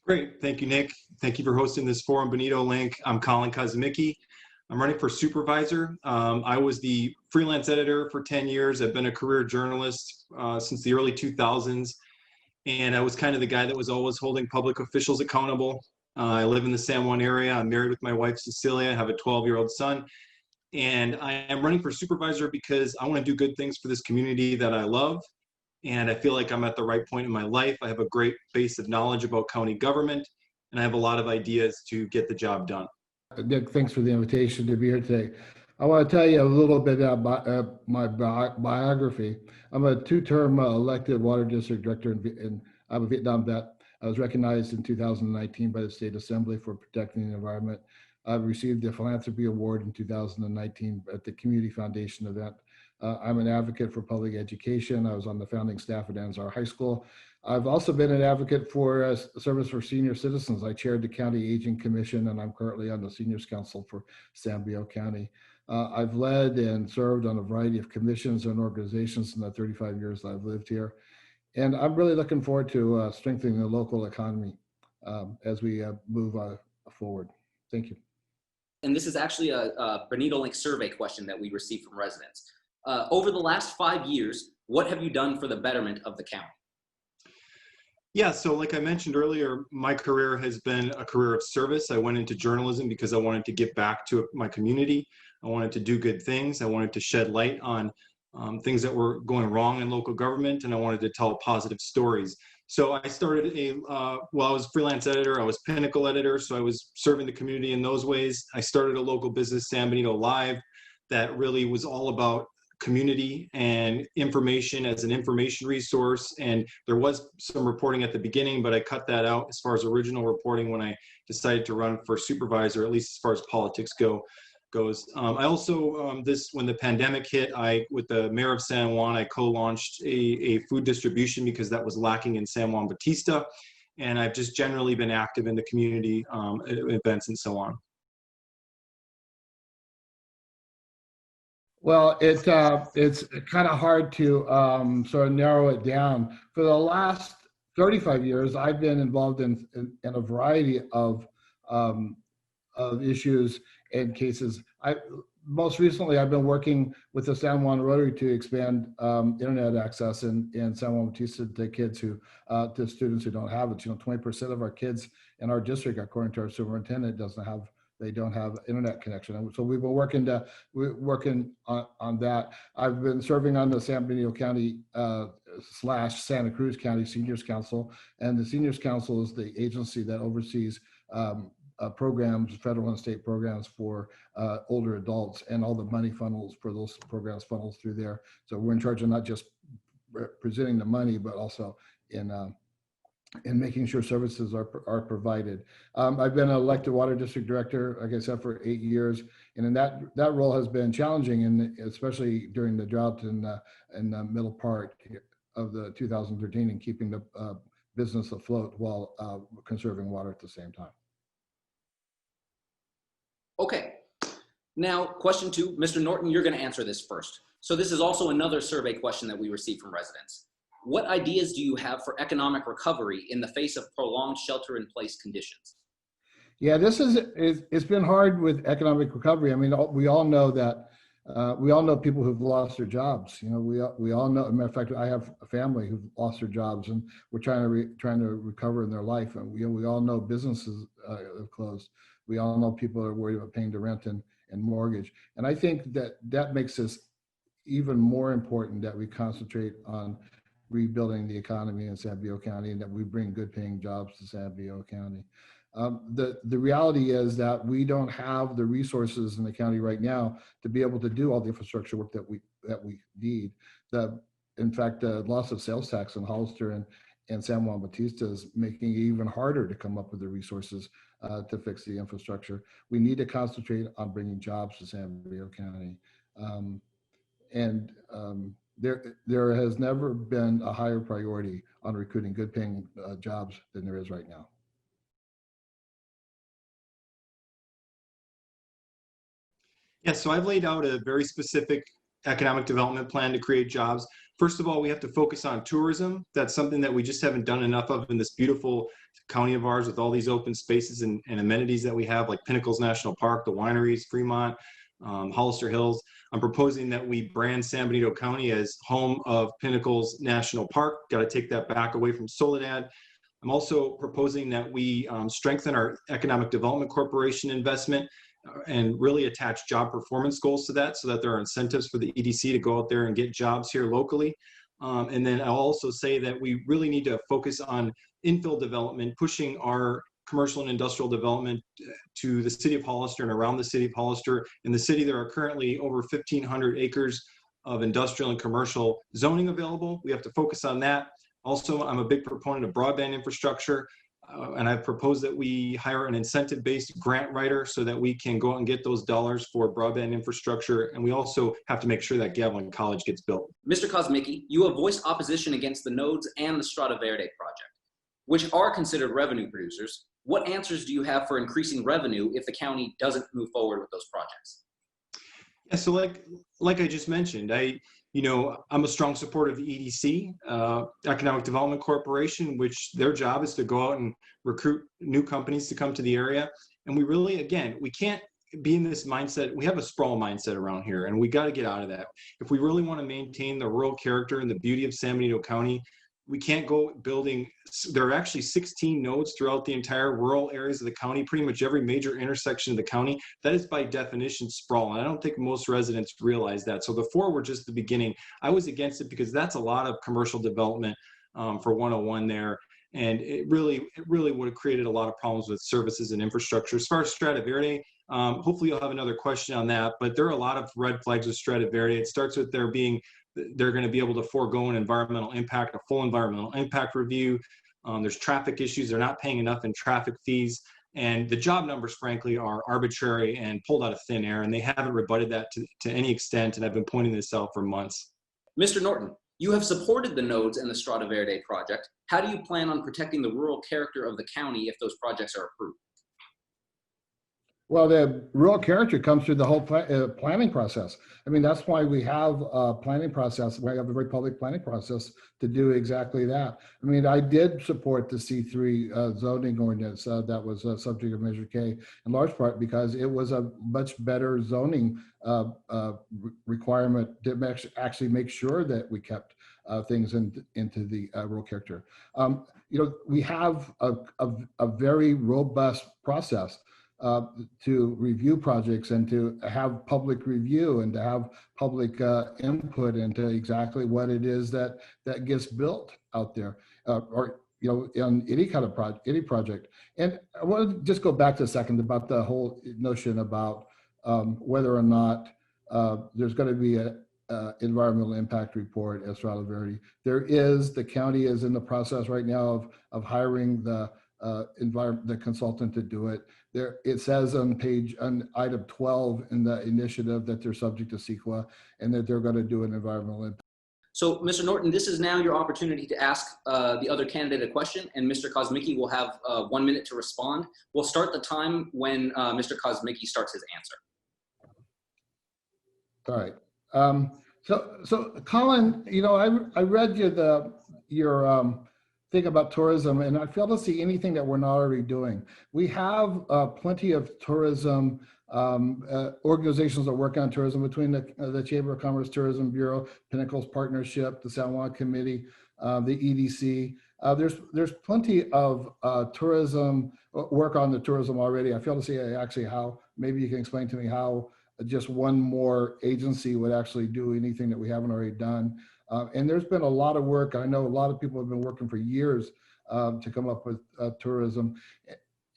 Great. Thank you, Nick. Thank you for hosting this forum, BenitoLink. I'm Kollin Kosmicki. I'm running for supervisor. I was the freelance editor for 10 years. I've been a career journalist since the early 2000s. And I was kind of the guy that was always holding public officials accountable. I live in the San Juan area. I'm married with my wife, Cecilia. I have a 12-year-old son. And I am running for supervisor because I want to do good things for this community that I love. And I feel like I'm at the right point in my life. I have a great base of knowledge about county government, and I have a lot of ideas to get the job done. Nick, thanks for the invitation to be here today. I want to tell you a little bit about my biography. I'm a two-term elected water district director, and I'm a Vietnam vet. I was recognized in 2019 by the State Assembly for protecting the environment. I received the Philanthropy Award in 2019 at the Community Foundation event. I'm an advocate for public education. I was on the founding staff at Anzar High School. I've also been an advocate for service for senior citizens. I chaired the County Aging Commission, and I'm currently on the Seniors Council for San Diego County. I've led and served on a variety of commissions and organizations in the 35 years that I've lived here. And I'm really looking forward to strengthening the local economy as we move forward. Thank you. And this is actually a BenitoLink survey question that we received from residents. Over the last 5 years, what have you done for the betterment of the county? Yeah, so like I mentioned earlier, my career has been a career of service. I went into journalism because I wanted to give back to my community. I wanted to do good things. I wanted to shed light on things that were going wrong in local government, and I wanted to tell positive stories. So I started I was freelance editor, I was Pinnacle editor, so I was serving the community in those ways. I started a local business, San Benito Live, that really was all about community and information as an information resource. And there was some reporting at the beginning, but I cut that out as far as original reporting when I decided to run for supervisor, at least as far as politics goes. I also, when the pandemic hit, with the mayor of San Juan, I co-launched a food distribution because that was lacking in San Juan Bautista. And I've just generally been active in the community events and so on. Well, it's kind of hard to sort of narrow it down. For the last 35 years, I've been involved in a variety of issues and cases. Most recently, I've been working with the San Juan Rotary to expand internet access in San Juan Bautista to kids to students who don't have it. 20% of our kids in our district, according to our superintendent, they don't have internet connection. And so we've been working on that. I've been serving on the San Benito County / Santa Cruz County Seniors Council, and the Seniors Council is the agency that oversees programs, federal and state programs for older adults, and all the money funnels for those programs funnels through there. So we're in charge of not just presenting the money, but also in making sure services are provided. I've been an elected water district director, like I said, for 8 years, and in that role has been challenging, and especially during the drought in the middle part of the 2013, and keeping the business afloat while conserving water at the same time. Okay, now question 2, Mr. Norton, you're going to answer this first. So this is also another survey question that we received from residents. What ideas do you have for economic recovery in the face of prolonged shelter-in-place conditions? Yeah, it's been hard with economic recovery. I mean, we all know that. We all know people who've lost their jobs. We all know. As a matter of fact, I have a family who've lost their jobs, and we're trying to recover in their life. And we all know businesses have closed. We all know people are worried about paying the rent and mortgage. And I think that makes this even more important that we concentrate on rebuilding the economy in San Diego County, and that we bring good paying jobs to San Diego County. The reality is that we don't have the resources in the county right now to be able to do all the infrastructure work that we need. In fact, the loss of sales tax in Hollister and San Juan Bautista is making it even harder to come up with the resources to fix the infrastructure. We need to concentrate on bringing jobs to San Diego County. There has never been a higher priority on recruiting good paying jobs than there is right now. Yeah, so I've laid out a very specific economic development plan to create jobs. First of all, we have to focus on tourism. That's something that we just haven't done enough of in this beautiful county of ours with all these open spaces and amenities that we have, like Pinnacles National Park, the wineries, Fremont, Hollister Hills. I'm proposing that we brand San Benito County as home of Pinnacles National Park. Got to take that back away from Soledad. I'm also proposing that we strengthen our Economic Development Corporation investment and really attach job performance goals to that so that there are incentives for the EDC to go out there and get jobs here locally. And then I'll also say that we really need to focus on infill development, pushing our commercial and industrial development to the city of Hollister and around the city of Hollister. In the city, there are currently over 1,500 acres of industrial and commercial zoning available. We have to focus on that. Also, I'm a big proponent of broadband infrastructure, and I've proposed that we hire an incentive-based grant writer so that we can go out and get those dollars for broadband infrastructure. And we also have to make sure that Gavilan College gets built. Mr. Kosmicki, you have voiced opposition against the nodes and the Strada Verde project, which are considered revenue producers. What answers do you have for increasing revenue if the county doesn't move forward with those projects? Yeah, so like I just mentioned, I'm a strong supporter of the EDC, Economic Development Corporation, which their job is to go out and recruit new companies to come to the area. And we really, again, we can't be in this mindset. We have a sprawl mindset around here, and we got to get out of that. If we really want to maintain the rural character and the beauty of San Benito County, we can't go building. There are actually 16 nodes throughout the entire rural areas of the county, pretty much every major intersection of the county. That is by definition sprawl. And I don't think most residents realize that. So the 4 were just the beginning. I was against it because that's a lot of commercial development for 101 there. And it really would have created a lot of problems with services and infrastructure. As far as Strada Verde, hopefully you'll have another question on that, but there are a lot of red flags with Strada Verde. It starts with they're going to be able to forego an environmental impact, a full environmental impact review. There's traffic issues. They're not paying enough in traffic fees. And the job numbers, frankly, are arbitrary and pulled out of thin air. And they haven't rebutted that to any extent. And I've been pointing this out for months. Mr. Norton, you have supported the nodes and the Strada Verde project. How do you plan on protecting the rural character of the county if those projects are approved? Well, the rural character comes through the whole planning process. I mean, that's why we have a planning process. We have a very public planning process to do exactly that. I mean, I did support the C3 zoning ordinance that was subject of Measure K in large part because it was a much better zoning requirement to actually make sure that we kept things into the rural character. We have a very robust process to review projects and to have public review and to have public input into exactly what it is that gets built out there, or on any kind of project. And I want to just go back to a second about the whole notion about whether or not there's going to be a environmental impact report at Strada Verde. The county is in the process right now of hiring the consultant to do it. It says on item 12 in the initiative that they're subject to CEQA and that they're going to do an environmental impact. So, Mr. Norton, this is now your opportunity to ask the other candidate a question, and Mr. Kosmicki will have 1 minute to respond. We'll start the time when Mr. Kosmicki starts his answer. All right. So Kollin, I read your thing about tourism, and I fail to see anything that we're not already doing. We have plenty of tourism organizations that work on tourism between the Chamber of Commerce Tourism Bureau, Pinnacles Partnership, the San Juan Committee, the EDC. There's plenty of tourism work on the tourism already. I fail to see actually how, maybe you can explain to me how just one more agency would actually do anything that we haven't already done. And there's been a lot of work. I know a lot of people have been working for years to come up with tourism.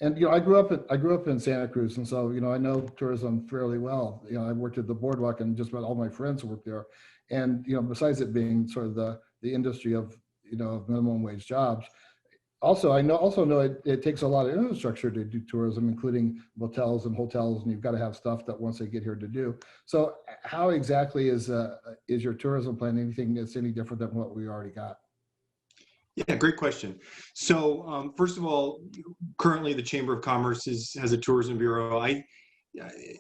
And I grew up in Santa Cruz, and so I know tourism fairly well. I worked at the boardwalk, and just about all my friends work there. And besides it being sort of the industry of minimum wage jobs, I also know it takes a lot of infrastructure to do tourism, including motels and hotels, and you've got to have stuff that once they get here to do. So how exactly is your tourism plan anything that's any different than what we already got? Yeah, great question. So first of all, currently the Chamber of Commerce has a tourism bureau.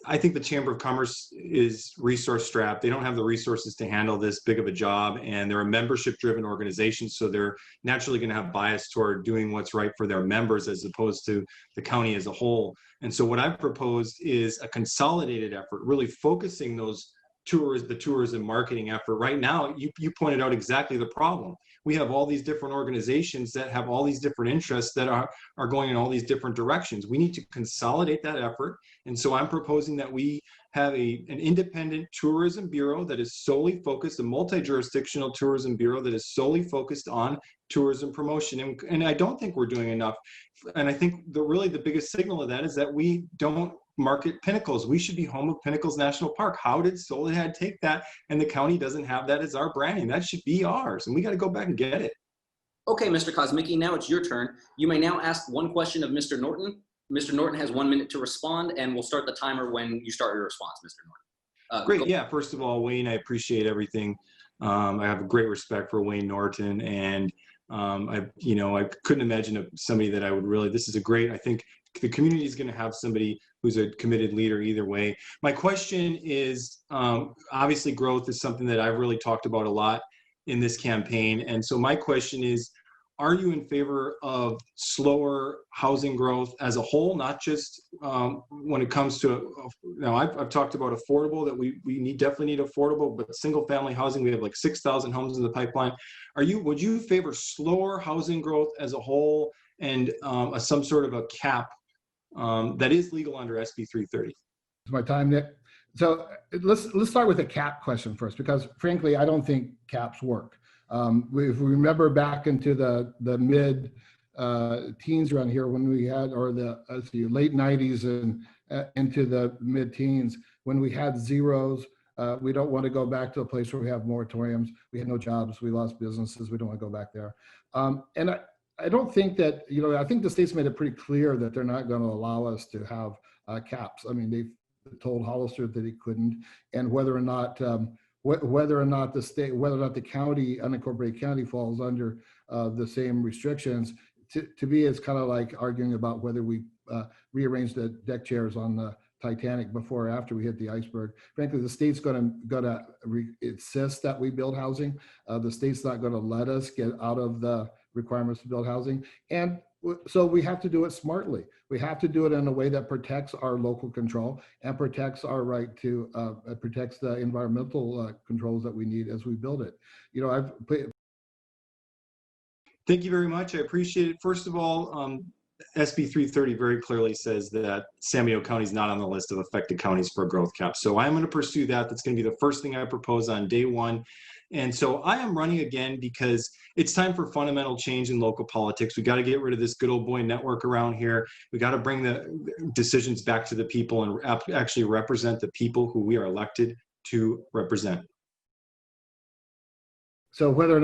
I think the Chamber of Commerce is resource strapped. They don't have the resources to handle this big of a job, and they're a membership driven organization. So they're naturally going to have bias toward doing what's right for their members as opposed to the county as a whole. And so what I've proposed is a consolidated effort, really focusing the tourism marketing effort. Right now, you pointed out exactly the problem. We have all these different organizations that have all these different interests that are going in all these different directions. We need to consolidate that effort. And so I'm proposing that we have an independent tourism bureau that is solely focused, a multi-jurisdictional tourism bureau that is solely focused on tourism promotion. And I don't think we're doing enough. And I think really the biggest signal of that is that we don't market Pinnacles. We should be home of Pinnacles National Park. How did Soledad take that and the county doesn't have that as our branding? That should be ours, and we got to go back and get it. Okay, Mr. Kosmicki, now it's your turn. You may now ask one question of Mr. Norton. Mr. Norton has 1 minute to respond, and we'll start the timer when you start your response, Mr. Norton. Great. Yeah. First of all, Wayne, I appreciate everything. I have a great respect for Wayne Norton, and I couldn't imagine somebody that I would really. This is a great. I think the community is going to have somebody who's a committed leader either way. My question is, obviously growth is something that I've really talked about a lot in this campaign. And so my question is, are you in favor of slower housing growth as a whole, not just when it comes to, now I've talked about affordable, that we definitely need affordable, but single family housing, we have like 6,000 homes in the pipeline. Would you favor slower housing growth as a whole and some sort of a cap that is legal under SB 330? It's my time, Nick. So let's start with a cap question first, because frankly, I don't think caps work. If we remember back into the mid teens around here when we had, or the late 90s and into the mid teens, when we had zeros. We don't want to go back to a place where we have moratoriums. We had no jobs. We lost businesses. We don't want to go back there. And I don't think that, I think the state's made it pretty clear that they're not going to allow us to have caps. I mean, they've told Hollister that he couldn't, and whether or not the state, whether or not the county, unincorporated county, falls under the same restrictions, to me, it's kind of like arguing about whether we rearrange the deck chairs on the Titanic before or after we hit the iceberg. Frankly, the state's going to insist that we build housing. The state's not going to let us get out of the requirements to build housing. And so we have to do it smartly. We have to do it in a way that protects our local control and protects our right to, protects the environmental controls that we need as we build it. Thank you very much. I appreciate it. First of all, SB 330 very clearly says that San Benito County is not on the list of affected counties for a growth cap. So I'm going to pursue that. That's going to be the first thing I propose on day one. And so I am running again because it's time for fundamental change in local politics. We got to get rid of this good old boy network around here. We got to bring the decisions back to the people and actually represent the people who we are elected to represent. So whether or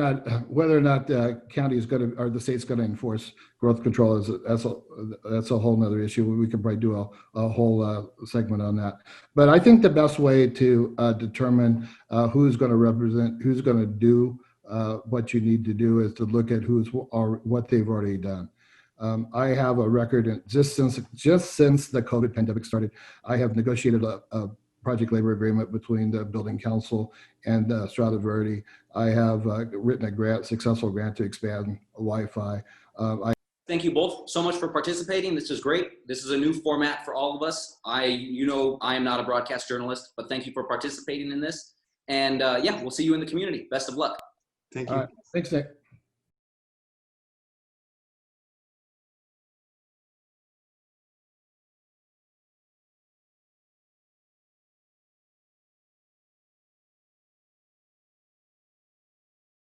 not the county is going to, or the state's going to enforce growth control, that's a whole nother issue. We could probably do a whole segment on that. But I think the best way to determine who's going to represent, who's going to do what you need to do, is to look at what they've already done. I have a record, just since the COVID pandemic started, I have negotiated a project labor agreement between the building council and Strada Verde. I have written a successful grant to expand Wi-Fi. Thank you both so much for participating. This is great. This is a new format for all of us. I am not a broadcast journalist, but thank you for participating in this. And yeah, we'll see you in the community. Best of luck. Thank you. Thanks, Nick.